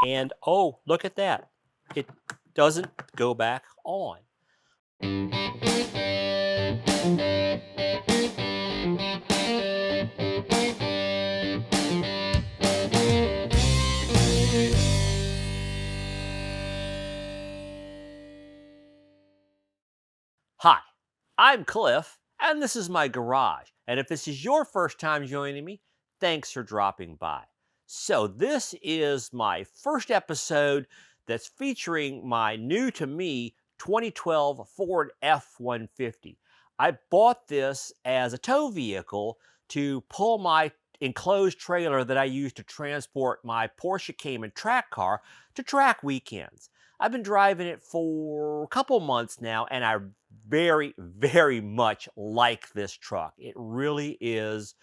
And oh, look at that. It doesn't go back on. Hi, I'm Cliff, and this is my garage. And if this is your first time joining me, thanks for dropping by. So, this is my first episode that's featuring my new to me 2012 Ford F-150. I bought this as a tow vehicle to pull my enclosed trailer that I use to transport my Porsche Cayman track car to track weekends. I've been driving it for a couple months now, and I very much like this truck. It really is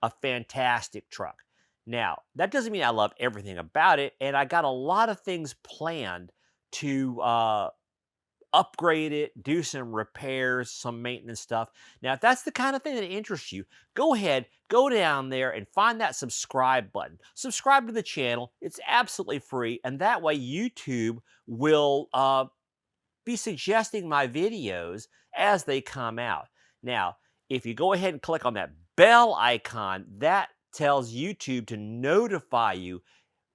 a fantastic truck. Now, that doesn't mean I love everything about it, and I got a lot of things planned to upgrade it, do some repairs, some maintenance stuff. Now, if that's the kind of thing that interests you, go ahead, go down there and find that subscribe button. Subscribe to the channel. It's absolutely free, and that way YouTube will be suggesting my videos as they come out. Now, if you go ahead and click on that bell icon, that tells YouTube to notify you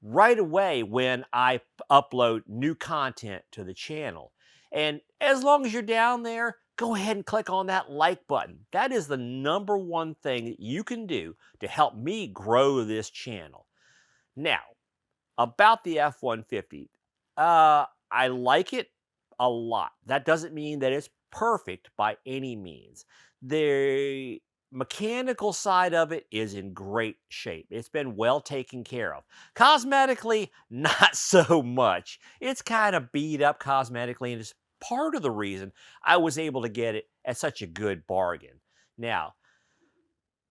right away when I upload new content to the channel. And as long as you're down there, go ahead and click on that like button. That is the number one thing that you can do to help me grow this channel. Now, about the F-150, I like it a lot. That doesn't mean that it's perfect by any means. The mechanical side of it is in great shape. It's been well taken care of. Cosmetically, not so much. It's kind of beat up cosmetically, and it's part of the reason I was able to get it at such a good bargain. Now,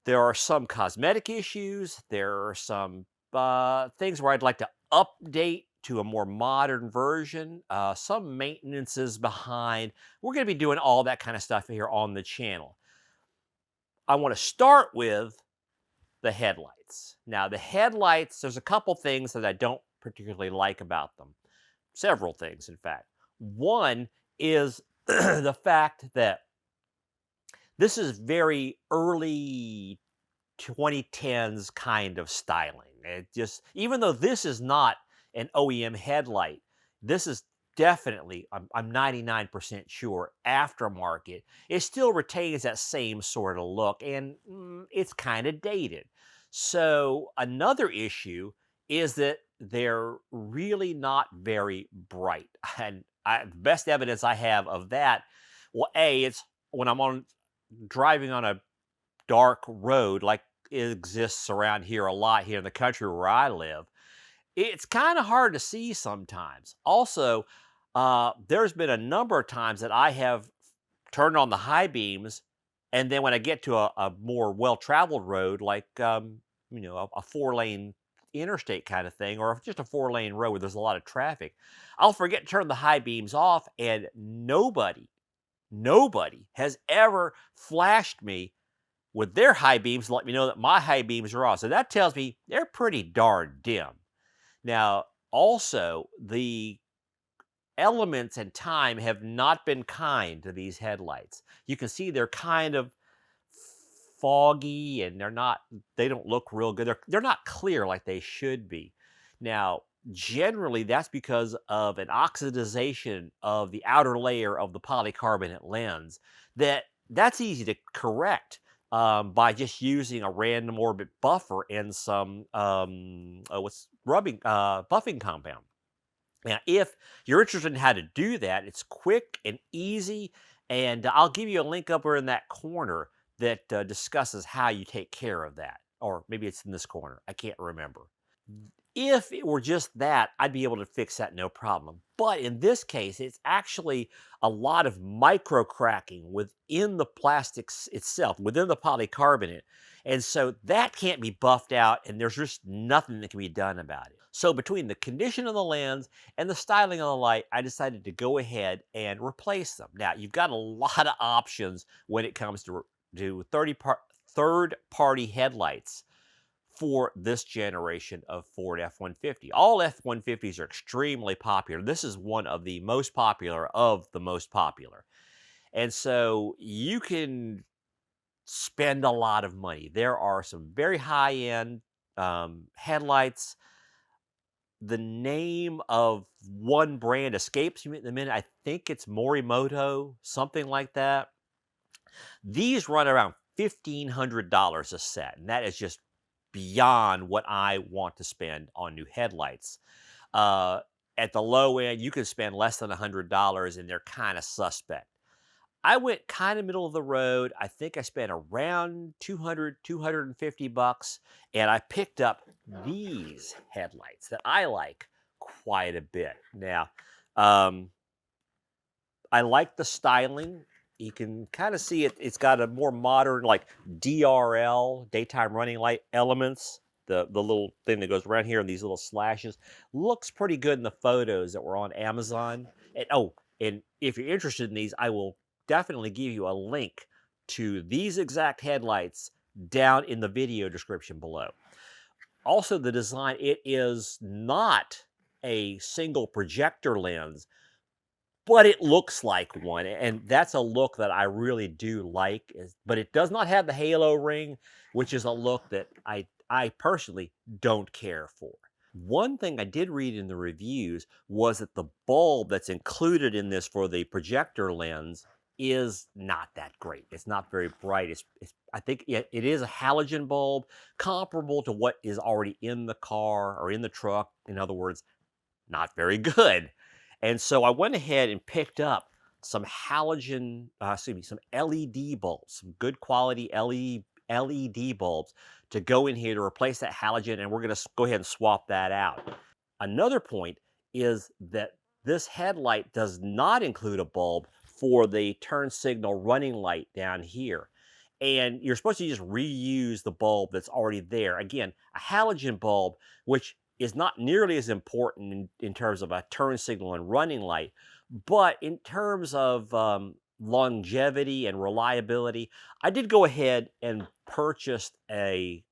there are some cosmetic issues. There are some things where I'd like to update to a more modern version. Some maintenances behind. We're going to be doing all that kind of stuff here on the channel. I want to start with the headlights. Now, the headlights, there's a couple things that I don't particularly like about them. Several things, in fact. One is the fact that this is very early 2010s kind of styling. It just, even though this is not an OEM headlight, this is definitely, I'm 99% sure, aftermarket. It still retains that same sort of look, and it's kind of dated. So, another issue is that they're really not very bright. And the best evidence I have of that, well, A, it's when I'm driving on a dark road like exists around here a lot here in the country where I live, it's kind of hard to see sometimes. Also, there's been a number of times that I have turned on the high beams, and then when I get to a more well-traveled road, like a four-lane interstate kind of thing, or just a four-lane road where there's a lot of traffic, I'll forget to turn the high beams off, and nobody has ever flashed me with their high beams to let me know that my high beams are off. So that tells me they're pretty darn dim. Now, also, the elements and time have not been kind to these headlights. You can see they're kind of foggy, and they don't look real good. They're not clear like they should be. Now, generally that's because of an oxidization of the outer layer of the polycarbonate lens. That's easy to correct by just using a random orbit buffer and some buffing compound. Now, if you're interested in how to do that, it's quick and easy, and I'll give you a link up there in that corner that discusses how you take care of that. Or maybe it's in this corner. I can't remember. If it were just that, I'd be able to fix that no problem. But in this case, it's actually a lot of micro cracking within the plastics itself, within the polycarbonate. And so that can't be buffed out, and there's just nothing that can be done about it. So between the condition of the lens and the styling of the light, I decided to go ahead and replace them. Now, you've got a lot of options when it comes to third-party headlights for this generation of Ford F-150. All F-150s are extremely popular. This is one of the most popular of the most popular. And so you can spend a lot of money. There are some very high-end headlights. The name of one brand escapes me at the minute. I think it's Morimoto, something like that. These run around $1,500 a set, and that is just beyond what I want to spend on new headlights. Uh, at the low end, you can spend less than $100, and they're kind of suspect. I went kind of middle of the road. I think I spent around 250 bucks, and I picked up these headlights that I like quite a bit. Now, um, I like the styling. You can kind of see it. It's got a more modern, like DRL, daytime running light elements. The little thing that goes around here and these little slashes looks pretty good in the photos that were on Amazon. And oh, and if you're interested in these, I will definitely give you a link to these exact headlights down in the video description below. Also, the design, it is not a single projector lens, but it looks like one, and that's a look that I really do like. But it does not have the halo ring, which is a look that I personally don't care for. One thing I did read in the reviews was that the bulb that's included in this for the projector lens is not that great. It's not very bright. I think it is a halogen bulb comparable to what is already in the car or in the truck. In other words, not very good. And so I went ahead and picked up some some LED bulbs, some good quality LED bulbs to go in here to replace that halogen, and we're going to go ahead and swap that out. Another point is that this headlight does not include a bulb for the turn signal running light down here. And you're supposed to just reuse the bulb that's already there. Again, a halogen bulb, which is not nearly as important in terms of a turn signal and running light, but in terms of longevity and reliability, I did go ahead and purchased a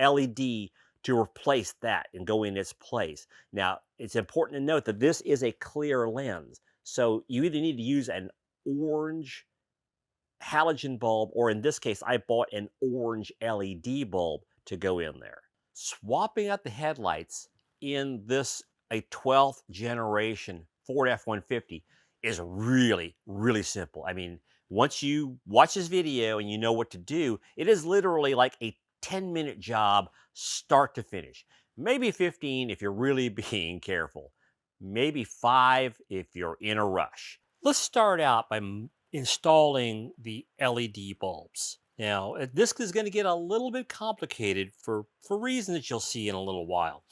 LED to replace that and go in its place. Now, it's important to note that this is a clear lens, so you either need to use an orange halogen bulb, or in this case, I bought an orange LED bulb to go in there. Swapping out the headlights in this, a 12th generation Ford F-150, is really, really simple. I mean, once you watch this video and you know what to do, it is literally like a 10-minute job, start to finish. Maybe 15 if you're really being careful. Maybe 5 if you're in a rush. Let's start out by installing the LED bulbs. Now, this is going to get a little bit complicated for reasons that you'll see in a little while.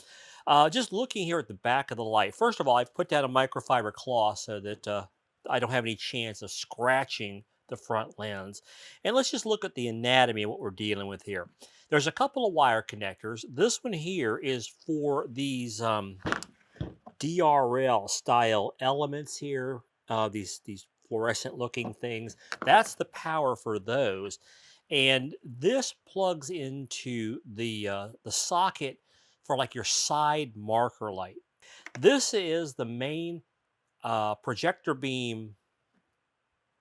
Just looking here at the back of the light, first of all, I've put down a microfiber cloth so that I don't have any chance of scratching the front lens. And let's just look at the anatomy of what we're dealing with here. There's a couple of wire connectors. This one here is for these DRL style elements here, these fluorescent looking things. That's the power for those. And this plugs into the socket for like your side marker light. This is the main projector beam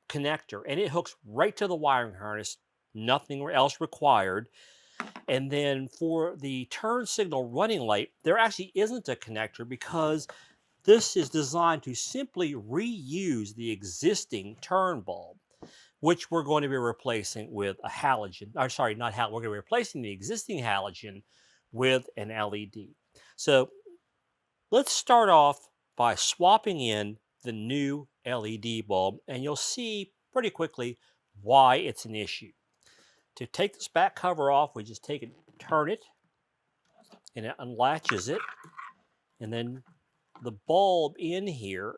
connector, and it hooks right to the wiring harness, nothing else required. And then for the turn signal running light, there actually isn't a connector because this is designed to simply reuse the existing turn bulb, which we're going to be replacing with a halogen. Or sorry, not halogen. We're going to be replacing the existing halogen with an LED. So let's start off by swapping in the new LED bulb, and you'll see pretty quickly why it's an issue. To take this back cover off, we just take it, turn it, and it unlatches it, and then the bulb in here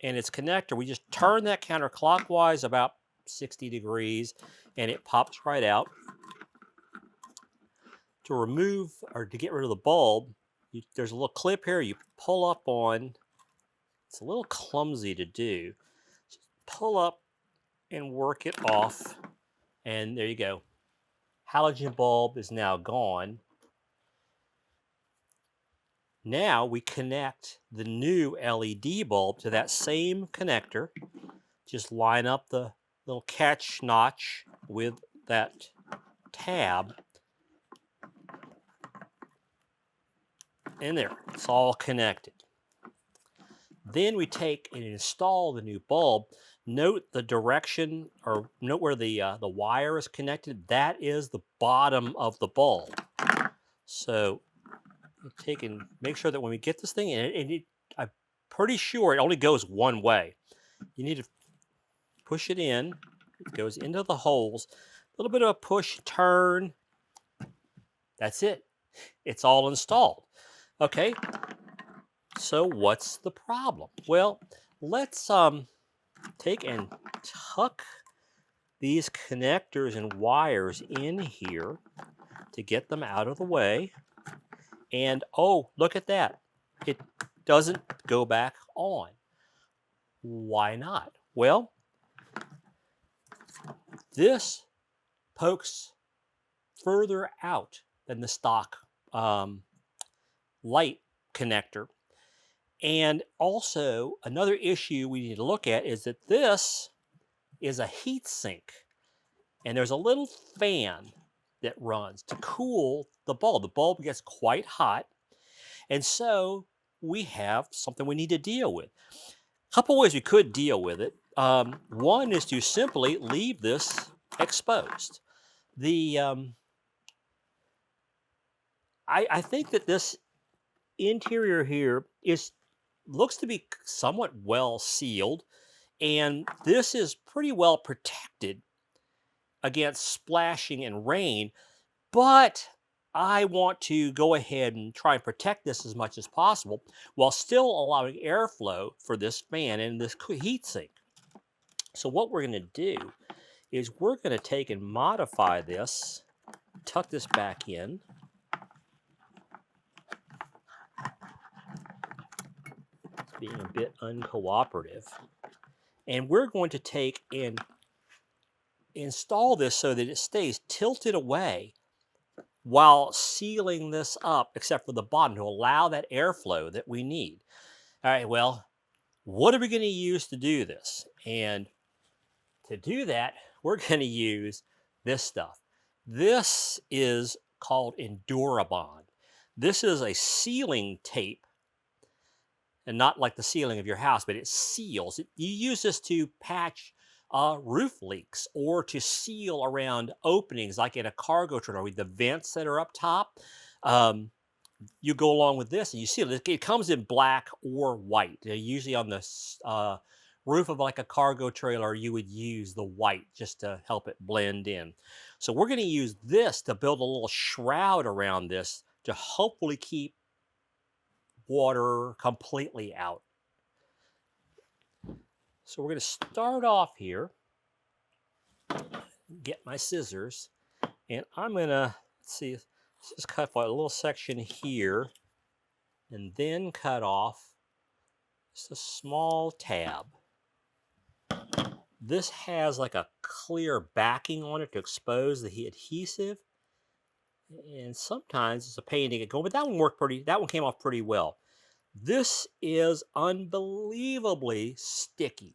and its connector, we just turn that counterclockwise about 60 degrees, and it pops right out. To remove or to get rid of the bulb, there's a little clip here you pull up on. It's a little clumsy to do. Just pull up and work it off, and there you go. Halogen bulb is now gone. Now we connect the new LED bulb to that same connector. Just line up the little catch notch with that tab. And there, it's all connected. Then we take and install the new bulb. Note the direction, or note where the wire is connected. That is the bottom of the bulb. So take and make sure that when we get this thing in, I'm pretty sure it only goes one way. You need to push it in. It goes into the holes. A little bit of a push, turn. That's it. It's all installed. Okay. So what's the problem? Well, let's take and tuck these connectors and wires in here to get them out of the way. And oh, look at that. It doesn't go back on. Why not? Well, this pokes further out than the stock light connector. And also, another issue we need to look at is that this is a heat sink. And there's a little fan that runs to cool the bulb. The bulb gets quite hot. And so we have something we need to deal with. A couple ways we could deal with it. One is to simply leave this exposed. I think that this interior here looks to be somewhat well sealed, and this is pretty well protected against splashing and rain, but I want to go ahead and try and protect this as much as possible while still allowing airflow for this fan and this heat sink. So what we're going to do is we're going to take and modify this, tuck this back in. It's being a bit uncooperative. And we're going to take and install this so that it stays tilted away while sealing this up, except for the bottom, to allow that airflow that we need. All right, well, what are we going to use to do this? And to do that, we're going to use this stuff. This is called Endurabond. This is a sealing tape, and not like the ceiling of your house, but it seals. You use this to patch roof leaks or to seal around openings like in a cargo trailer with the vents that are up top. You go along with this and you seal it. It comes in black or white. Usually on the roof of like a cargo trailer, you would use the white just to help it blend in. So we're going to use this to build a little shroud around this to hopefully keep water completely out. So we're going to start off here, get my scissors, and I'm going to, let's see, let's just cut a little section here, and then cut off just a small tab. This has like a clear backing on it to expose the adhesive, and sometimes it's a pain to get going, but that one came off pretty well. This is unbelievably sticky.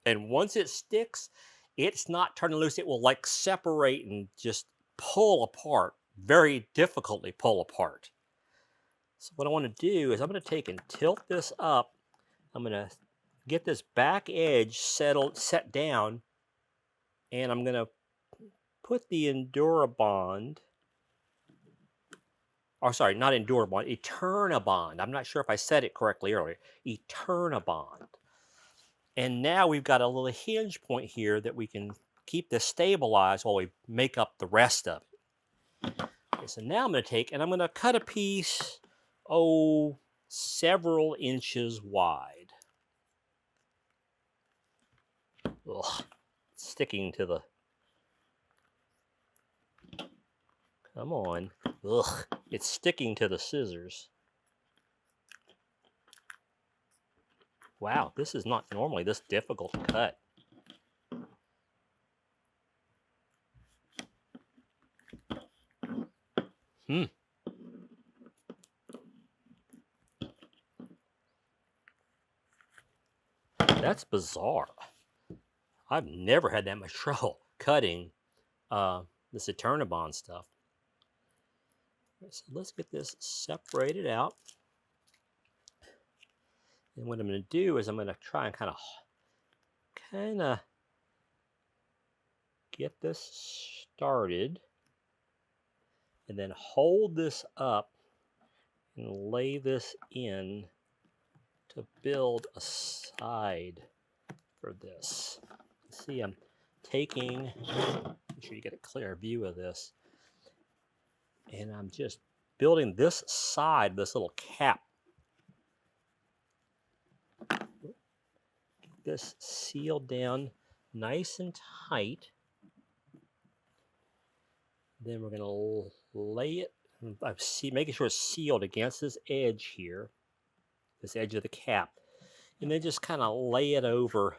And once it sticks, it's not turning loose. It will like separate and just pull apart, very difficultly pull apart. So what I want to do is I'm going to take and tilt this up. I'm going to get this back edge set down, and I'm going to put the Endurabond, or sorry, not Endurabond, Eternabond. I'm not sure if I said it correctly earlier. Eternabond. And now we've got a little hinge point here that we can keep this stabilized while we make up the rest of it. Okay, so now I'm going to take and I'm going to cut a piece, several inches wide. Ugh, it's sticking to the... Come on. Ugh, it's sticking to the scissors. Wow, this is not normally this difficult to cut. That's bizarre. I've never had that much trouble cutting this Eternabond stuff. So let's get this separated out. And what I'm going to do is I'm going to try and kind of get this started, and then hold this up and lay this in to build a side for this. See, I'm taking, make sure you get a clear view of this, and I'm just building this side, this little cap. Get this sealed down nice and tight. Then we're going to lay it, making sure it's sealed against this edge here, this edge of the cap, and then just kind of lay it over.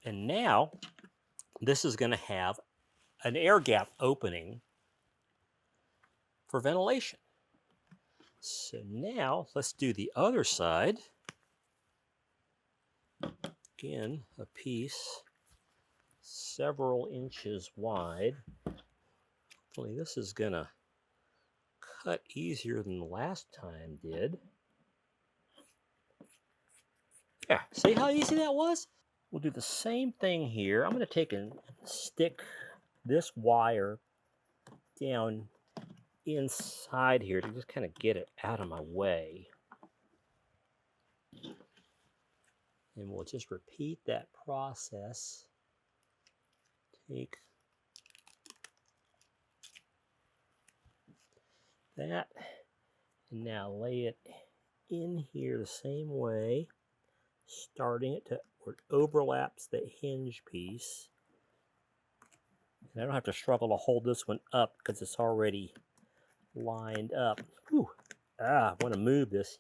And now this is going to have an air gap opening for ventilation. So now let's do the other side. Again, a piece several inches wide. Hopefully this is going to cut easier than the last time did. Yeah, see how easy that was? We'll do the same thing here. I'm going to take and stick this wire down inside here to just kind of get it out of my way. And we'll just repeat that process. Take that and now lay it in here the same way, starting it to where it overlaps the hinge piece. And I don't have to struggle to hold this one up because it's already lined up. Whew. I want to move this.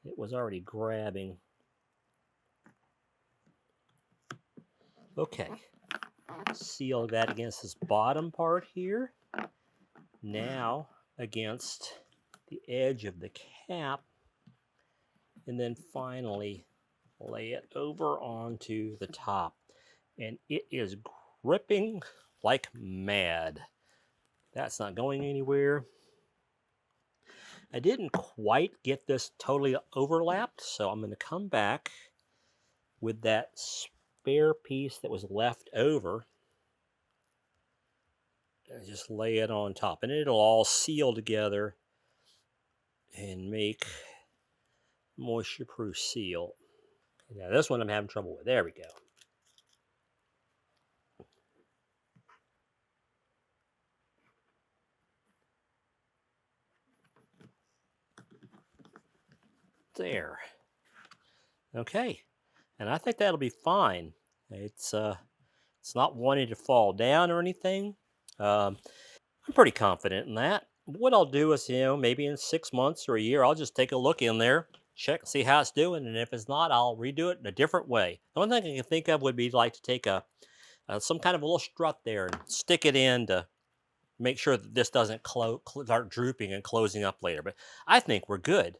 It was already grabbing. Okay. Seal that against this bottom part here. Now against the edge of the cap. And then finally lay it over onto the top. And it is gripping like mad. That's not going anywhere. I didn't quite get this totally overlapped, so I'm going to come back with that spare piece that was left over and just lay it on top, and it'll all seal together and make moisture-proof seal. Now this one I'm having trouble with. There we go. There. Okay, and I think that'll be fine. It's not wanting to fall down or anything. I'm pretty confident in that. What I'll do is, maybe in 6 months or a year, I'll just take a look in there, check, see how it's doing, and if it's not, I'll redo it in a different way. The only thing I can think of would be like to take some kind of a little strut there and stick it in to make sure that this doesn't start drooping and closing up later. But I think we're good.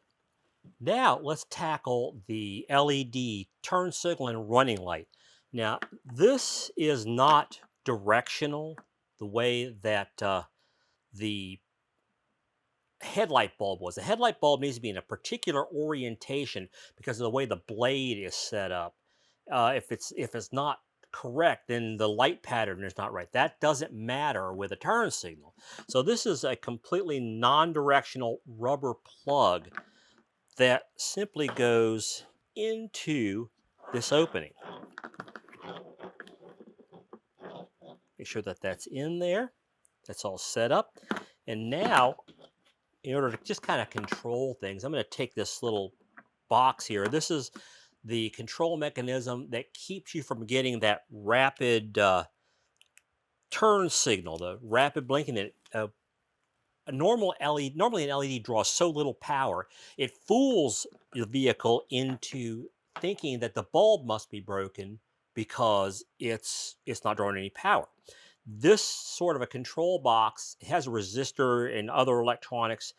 Now let's tackle the LED turn signal and running light. Now this is not directional the way that the headlight bulb was. The headlight bulb needs to be in a particular orientation because of the way the blade is set up. If it's not correct, then the light pattern is not right. That doesn't matter with a turn signal. So this is a completely non-directional rubber plug that simply goes into this opening. Make sure that that's in there. That's all set up. And now, in order to just kind of control things, I'm going to take this little box here. This is the control mechanism that keeps you from getting that rapid turn signal, the rapid blinking. Normally an LED draws so little power, it fools the vehicle into thinking that the bulb must be broken because it's not drawing any power. This sort of a control box has a resistor and other electronics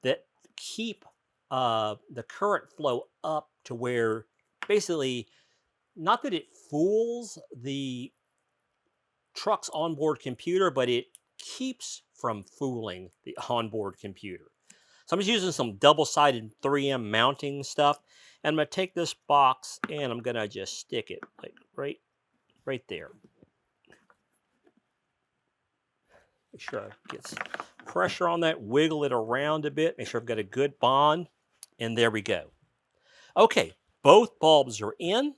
that keep the current flow up to where basically, not that it fools the truck's onboard computer, but it keeps from fooling the onboard computer. So I'm just using some double-sided 3M mounting stuff, and I'm going to take this box and I'm going to just stick it like right there. Make sure I get pressure on that, wiggle it around a bit, make sure I've got a good bond, and there we go. Okay, both bulbs are in.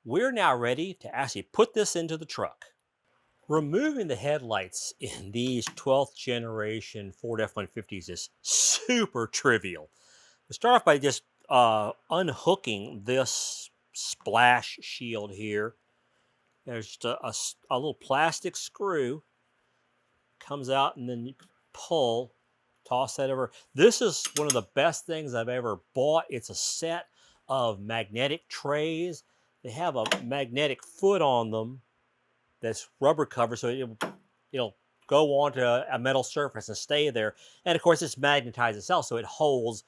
We're now ready to actually put this into the truck. Removing the headlights in these 12th generation Ford F-150s is super trivial. We start off by just unhooking this splash shield here. There's just a little plastic screw, comes out, and then you pull, toss that over. This is one of the best things I've ever bought. It's a set of magnetic trays. They have a magnetic foot on them that's rubber cover, so it'll go onto a metal surface and stay there. And of course, it's magnetized itself, so it holds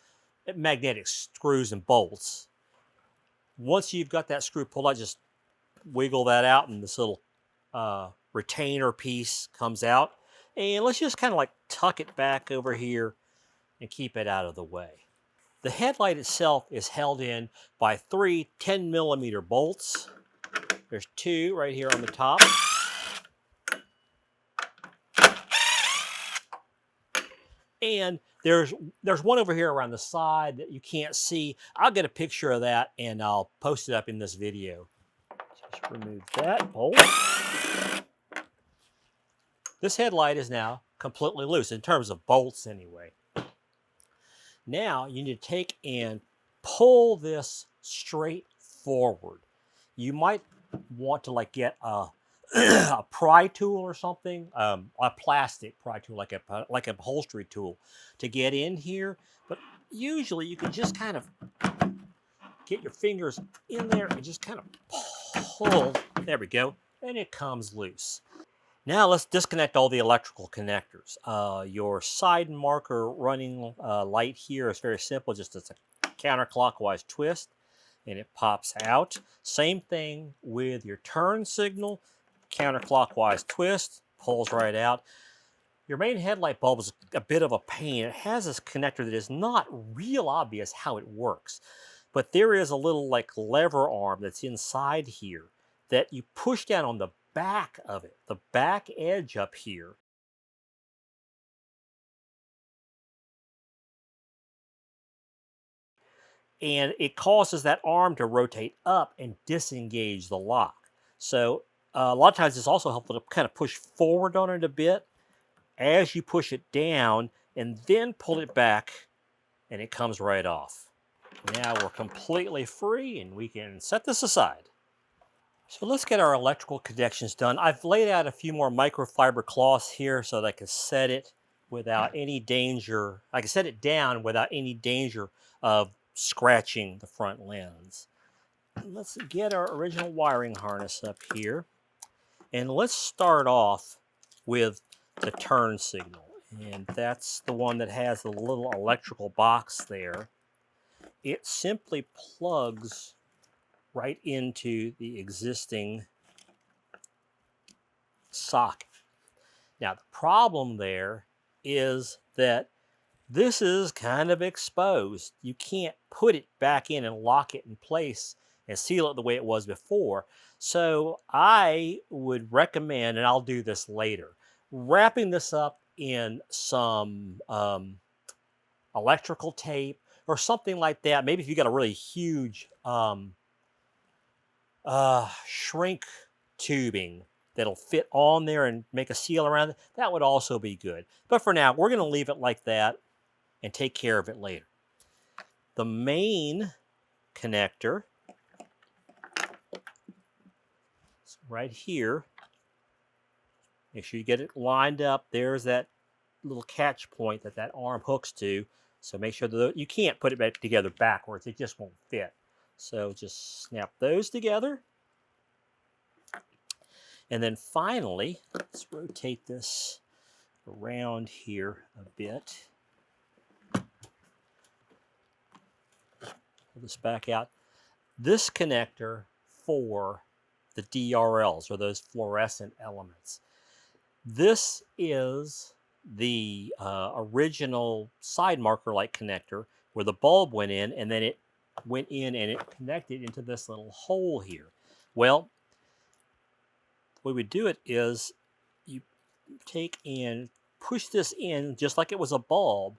magnetic screws and bolts. Once you've got that screw pulled out, just wiggle that out, and this little retainer piece comes out. And let's just kind of like tuck it back over here and keep it out of the way. The headlight itself is held in by 3 10mm bolts. There's 2 right here on the top. And there's one over here around the side that you can't see. I'll get a picture of that and I'll post it up in this video. Just remove that bolt. This headlight is now completely loose in terms of bolts anyway. Now you need to take and pull this straight forward. You might want to like get a pry tool or something, a plastic pry tool, like a upholstery tool, to get in here. But usually you can just kind of get your fingers in there and just kind of pull. There we go, and it comes loose. Now let's disconnect all the electrical connectors. Your side marker running light here is very simple, just it's a counterclockwise twist and it pops out. Same thing with your turn signal, counterclockwise twist, pulls right out. Your main headlight bulb is a bit of a pain. It has this connector that is not real obvious how it works, but there is a little like lever arm that's inside here that you push down on the back of it, the back edge up here. And it causes that arm to rotate up and disengage the lock. So a lot of times it's also helpful to kind of push forward on it a bit as you push it down and then pull it back and it comes right off. Now we're completely free and we can set this aside. So let's get our electrical connections done. I've laid out a few more microfiber cloths here so that I can set it without any danger. I can set it down without any danger of scratching the front lens. Let's get our original wiring harness up here. And let's start off with the turn signal. And that's the one that has the little electrical box there. It simply plugs right into the existing socket. Now the problem there is that this is kind of exposed. You can't put it back in and lock it in place and seal it the way it was before. So I would recommend, and I'll do this later, wrapping this up in some electrical tape or something like that. Maybe if you got a really huge shrink tubing that'll fit on there and make a seal around it, that would also be good. But for now, we're going to leave it like that and take care of it later. The main connector is right here. Make sure you get it lined up. There's that little catch point that arm hooks to. So make sure that you can't put it back together backwards. It just won't fit. So just snap those together. And then finally, let's rotate this around here a bit. pull this back out. This connector for the DRLs, or those fluorescent elements. This is the original side marker light connector where the bulb went in, and then it went in and it connected into this little hole here. Well, the way we do it is you take and push this in just like it was a bulb,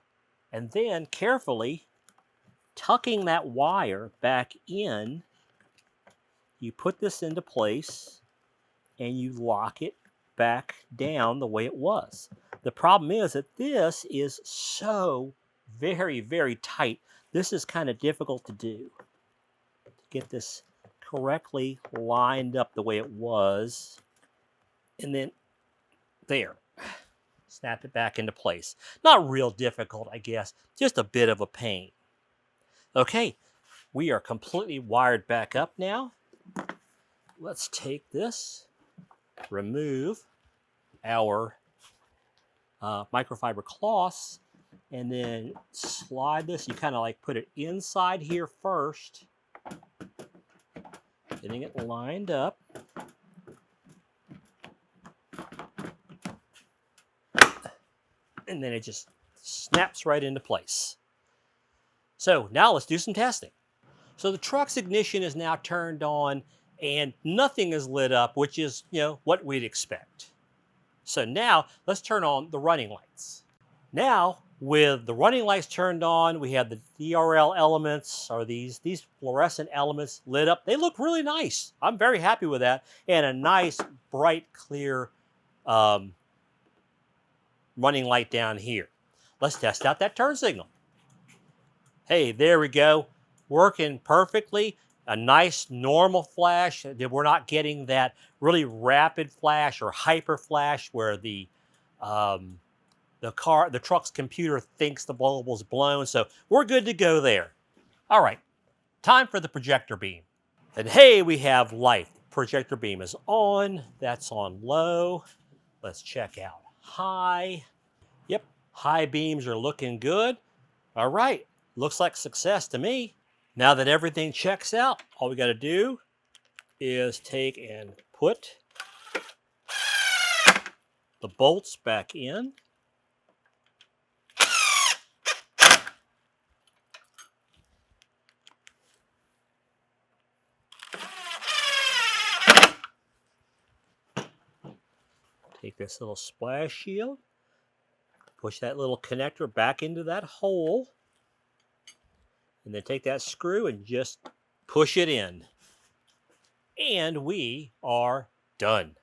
and then carefully tucking that wire back in, you put this into place and you lock it back down the way it was. The problem is that this is so very, very tight. This is kind of difficult to do. To get this correctly lined up the way it was. And then there. Snap it back into place. Not real difficult, I guess. Just a bit of a pain. Okay, we are completely wired back up now. Let's take this, remove our microfiber cloths, and then slide this. You kind of like put it inside here first, getting it lined up. And then it just snaps right into place. So now let's do some testing. So the truck's ignition is now turned on and nothing is lit up, which is, what we'd expect. So now let's turn on the running lights. Now, with the running lights turned on, we have the DRL elements, or these fluorescent elements lit up. They look really nice. I'm very happy with that. And a nice, bright, clear running light down here. Let's test out that turn signal. Hey, there we go. Working perfectly. A nice normal flash. We're not getting that really rapid flash or hyper flash where the truck's computer thinks the bulb was blown. So we're good to go there. All right, time for the projector beam. And hey, we have light. Projector beam is on. That's on low. Let's check out high. Yep, high beams are looking good. All right, looks like success to me. Now that everything checks out, all we got to do is take and put the bolts back in. Take this little splash shield, push that little connector back into that hole, and then take that screw and just push it in. And we are done.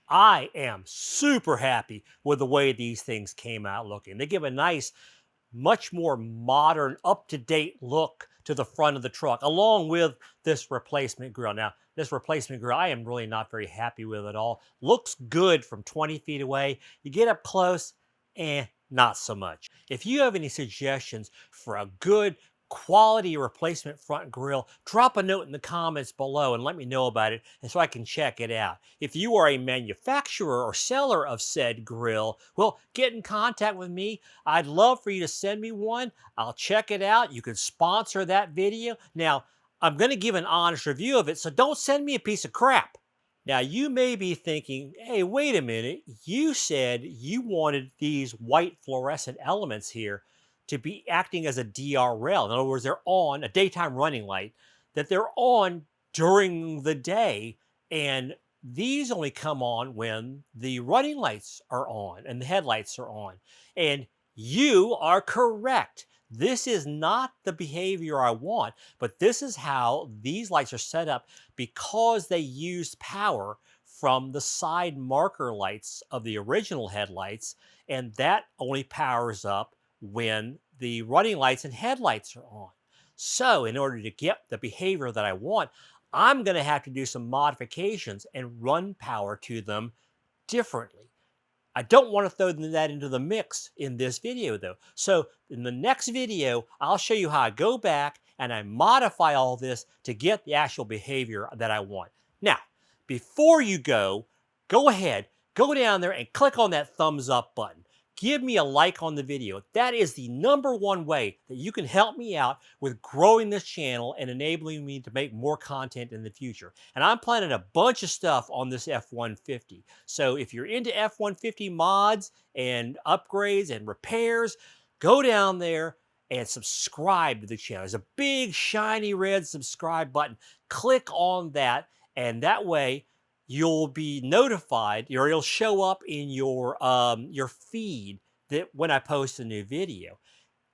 I am super happy with the way these things came out looking. They give a nice, much more modern, up-to-date look to the front of the truck, along with this replacement grille. Now, this replacement grille, I am really not very happy with at all. Looks good from 20 feet away. You get up close, not so much. If you have any suggestions for a good quality replacement front grille, drop a note in the comments below and let me know about it, and so I can check it out. If you are a manufacturer or seller of said grille, well, get in contact with me. I'd love for you to send me one. I'll check it out. You can sponsor that video. Now, I'm going to give an honest review of it, so don't send me a piece of crap. Now, you may be thinking, hey, wait a minute. You said you wanted these white fluorescent elements here to be acting as a DRL. In other words, they're on, a daytime running light, that they're on during the day, and these only come on when the running lights are on and the headlights are on. And you are correct. This is not the behavior I want, but this is how these lights are set up because they used power from the side marker lights of the original headlights, and that only powers up when the running lights and headlights are on. So in order to get the behavior that I want, I'm going to have to do some modifications and run power to them differently. I don't want to throw that into the mix in this video though. So in the next video, I'll show you how I go back and I modify all this to get the actual behavior that I want. Now, before you go ahead, go down there and click on that thumbs up button. give me a like on the video. That is the #1 way that you can help me out with growing this channel and enabling me to make more content in the future. And I'm planning a bunch of stuff on this F-150. So if you're into F-150 mods and upgrades and repairs, go down there and subscribe to the channel. There's a big shiny red subscribe button. Click on that, and that way you'll be notified, or it'll show up in your feed that when I post a new video.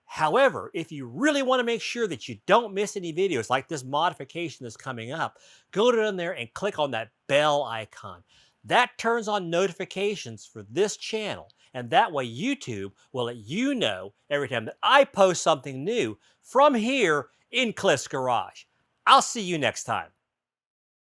However, if you really want to make sure that you don't miss any videos like this modification that's coming up, go down there and click on that bell icon. That turns on notifications for this channel, and that way YouTube will let you know every time that I post something new from here in Cliff's Garage. I'll see you next time.